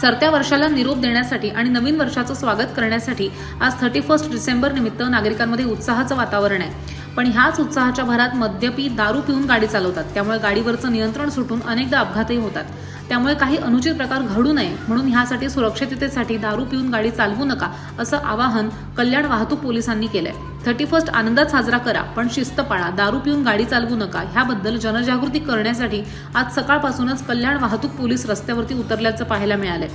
सरत्या वर्षाला निरोप देण्यासाठी आणि नवीन वर्षाचं स्वागत करण्यासाठी आज 31 डिसेंबर निमित्त नागरिकांमध्ये उत्साहाचं वातावरण आहे। पण ह्याच उत्साहाच्या भरात मद्यपी दारू पिऊन गाडी चालवतात, त्यामुळे गाडीवरचं नियंत्रण सुटून अनेकदा अपघातही होतात। त्यामुळे काही अनुचित प्रकार घडू नये म्हणून ह्यासाठी सुरक्षिततेसाठी दारू पिऊन गाडी चालवू नका असं आवाहन कल्याण वाहतूक पोलिसांनी केलंय। 31 आनंदात साजरा करा, पण शिस्त पाळा, दारू पिऊन गाडी चालवू नका ह्याबद्दल जनजागृती करण्यासाठी आज सकाळपासूनच कल्याण वाहतूक पोलीस रस्त्यावरती उतरल्याचं पाहायला मिळालंय।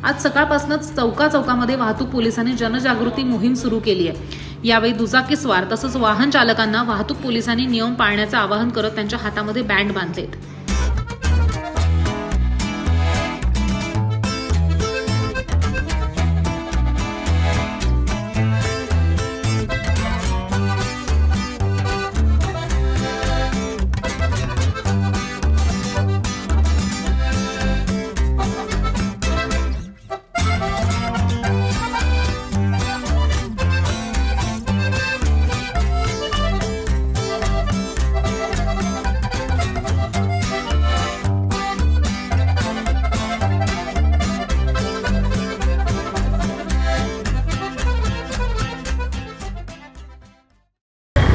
आज सकाळपासूनच चौकाचौकामध्ये वाहतूक पोलिसांनी जनजागृती मोहीम सुरू केली आहे। यावेळी दुचाकीस्वार तसंच वाहन चालकांना वाहतूक पोलिसांनी नियम पाळण्याचं आवाहन करत त्यांच्या हातामध्ये बँड बांधलेत।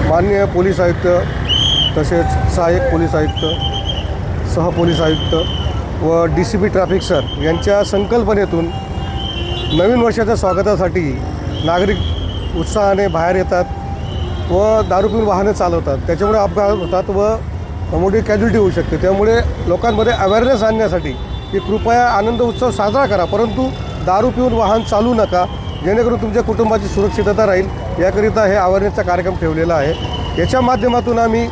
माननीय पोलीस आयुक्त तसेच सहाय्यक पोलीस आयुक्त, सहपोलीस आयुक्त व DCP ट्रॅफिक सर यांच्या संकल्पनेतून नवीन वर्षाच्या स्वागतासाठी नागरिक उत्साहाने बाहेर येतात व दारू पिऊन वाहनं चालवतात। त्याच्यामुळे अपघात होतात व मोठी कॅज्युलिटी होऊ शकते। त्यामुळे लोकांमध्ये अवेअरनेस आणण्यासाठी की कृपया आनंद उत्सव साजरा करा, परंतु दारू पिऊन वाहन चालवू नका, जेणेकरून तुमच्या कुटुंबाची सुरक्षितता राहील, याकरिता हे अवेअरनेसचा कार्यक्रम ठेवलेला आहे। याच्या माध्यमातून आम्ही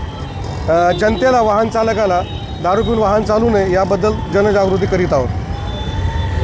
जनतेला, वाहन चालकाला दारू पिऊन वाहन चालवू नये याबद्दल जनजागृती करीत आहोत।